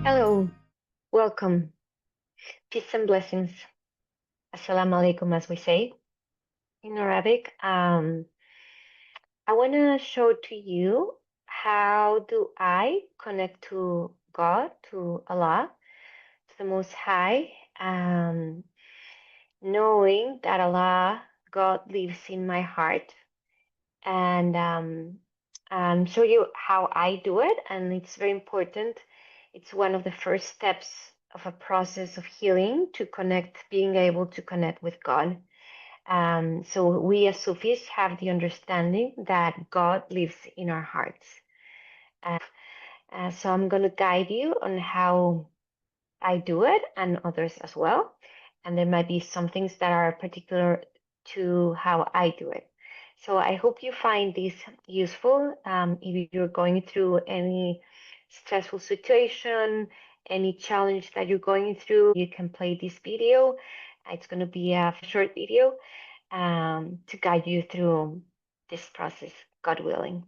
Hello, welcome. Peace and blessings. Assalamu alaikum, as we say in Arabic. I want to show to you how do I connect to God, to Allah, to the Most High, knowing that Allah, God lives in my heart, and show you how I do it. And it's very important. It's one of the first steps of a process of healing to connect, being able to connect with God. So we as Sufis have the understanding that God lives in our hearts. So I'm going to guide you on how I do it and others as well. And there might be some things that are particular to how I do it. So I hope you find this useful. If you're going through any stressful situation, any challenge that you're going through, you can play this video. It's going to be a short video to guide you through this process, God willing.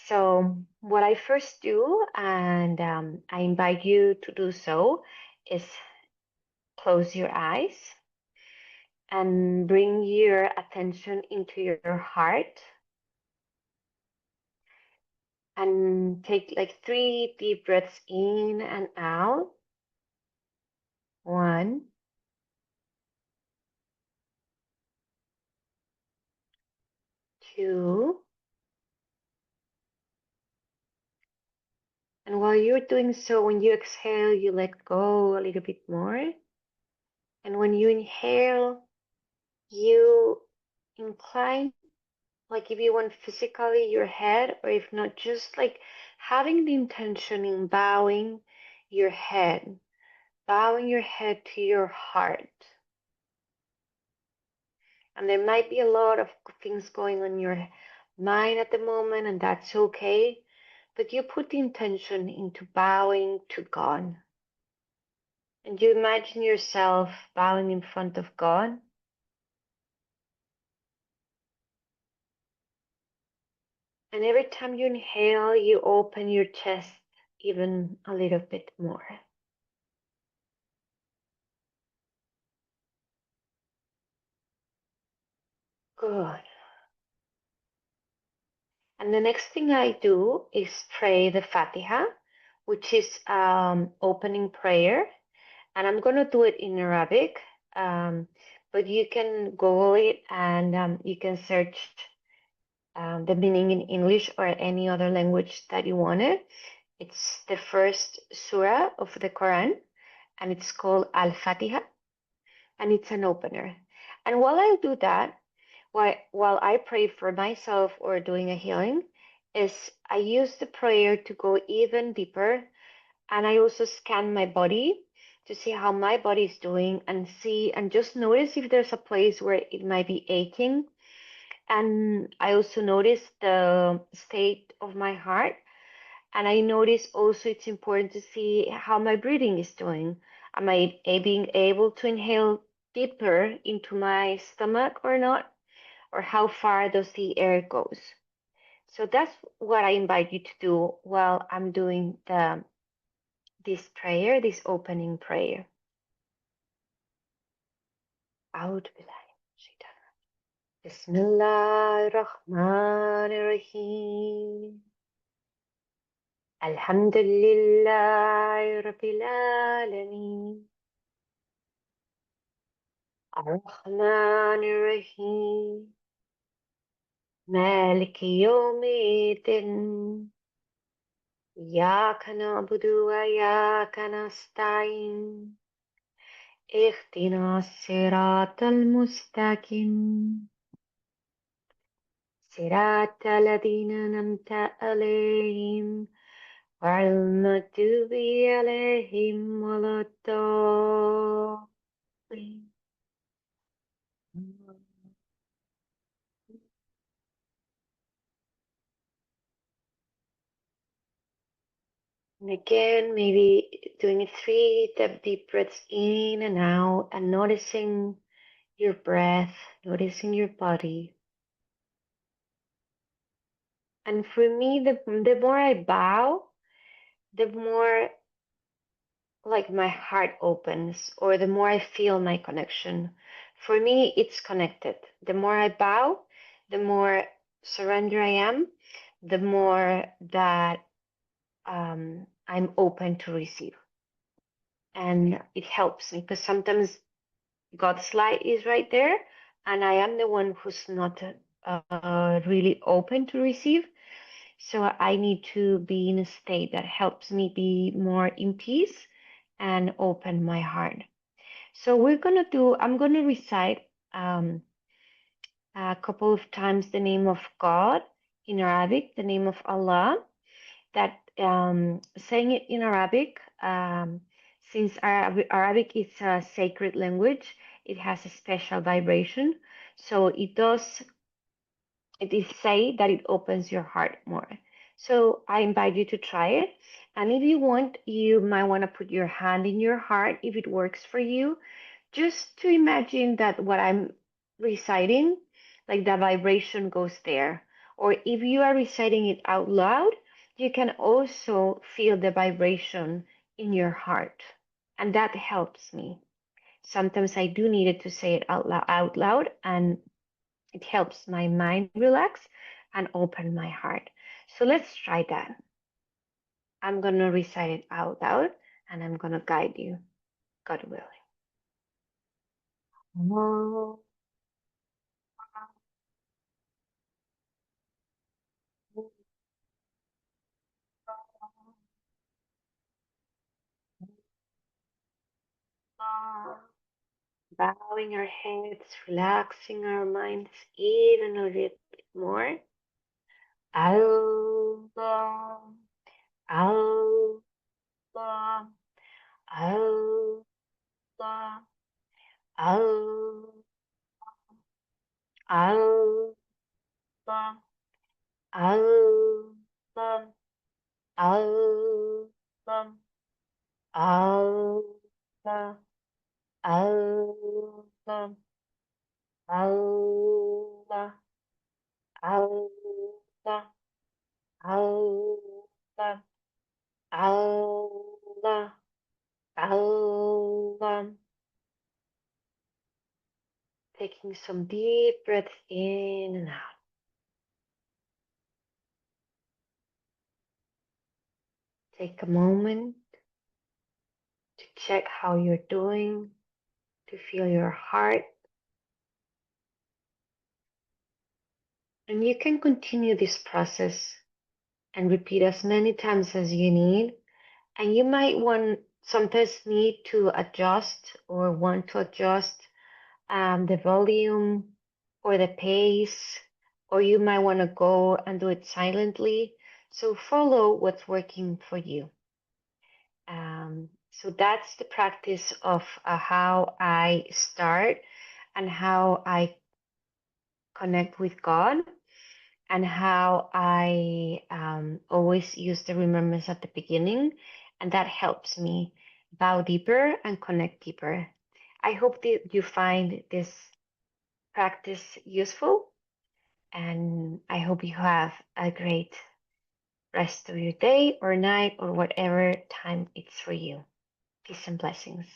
So what I first do, and I invite you to do so, is close your eyes and bring your attention into your heart and take like 3 deep breaths in and out. 1, 2, and while you're doing so, when you exhale, you let go a little bit more. And when you inhale, you incline, like if you want physically your head, or if not, just like having the intention in bowing your head to your heart. And there might be a lot of things going on in your mind at the moment, and that's okay. But you put the intention into bowing to God. And you imagine yourself bowing in front of God. And every time you inhale, you open your chest even a little bit more. Good. And the next thing I do is pray the Fatiha, which is opening prayer. And I'm going to do it in Arabic, but you can Google it and you can search the meaning in English or any other language that you wanted. It's the first surah of the Quran, and it's called Al-Fatiha, and it's an opener. And while I do that, while I pray for myself or doing a healing, is I use the prayer to go even deeper, and I also scan my body to see how my body is doing and see and just notice if there's a place where it might be aching. And I also notice the state of my heart, and I notice also it's important to see how my breathing is doing. Am I being able to inhale deeper into my stomach or not? Or how far does the air goes? So that's what I invite you to do while I'm doing this prayer, this opening prayer. أعوذ بالله من الشيطان الرجيم. بسم الله الرحمن الرحيم. الحمد لله رب العالمين. الرحمن الرحيم. مالك يوم الدين. إياك نعبد وإياك نستعين. اهدنا الصراط المستقيم. صراط الذين أنعمت عليهم غير المغضوب عليهم ولا الضالين. And again, maybe doing 3 deep breaths in and out and noticing your breath, noticing your body. And for me, the more I bow, the more like my heart opens, or the more I feel my connection. For me, it's connected. The more I bow, the more surrender I am, the more that I'm open to receive. And it helps me because sometimes God's light is right there, and I am the one who's not really open to receive. So I need to be in a state that helps me be more in peace and open my heart. So I'm gonna recite a couple of times the name of God in Arabic, the name of Allah. That saying it in Arabic, since Arabic is a sacred language, it has a special vibration. So it is say that it opens your heart more. So I invite you to try it. And if you want, you might want to put your hand in your heart if it works for you, just to imagine that what I'm reciting, like the vibration goes there. Or if you are reciting it out loud, you can also feel the vibration in your heart. And that helps me. Sometimes I do need it to say it out loud, and it helps my mind relax and open my heart. So let's try that. I'm going to recite it out loud and I'm going to guide you, God willing. Bowing our heads, relaxing our minds even a little bit more. Allah, Allah, Allah, Allah, Allah, Allah, Allah, Allah, Allah, Allah, Allah, Allah, Allah, Allah. Taking some deep breaths in and out. Take a moment to check how you're doing, to feel your heart. And you can continue this process and repeat as many times as you need. And you might sometimes need to adjust or want to adjust the volume or the pace, or you might want to go and do it silently. So follow what's working for you. So that's the practice of how I start and how I connect with God, and how I always use the remembrance at the beginning, and that helps me bow deeper and connect deeper. I hope that you find this practice useful, and I hope you have a great rest of your day or night or whatever time it's for you. Peace and blessings.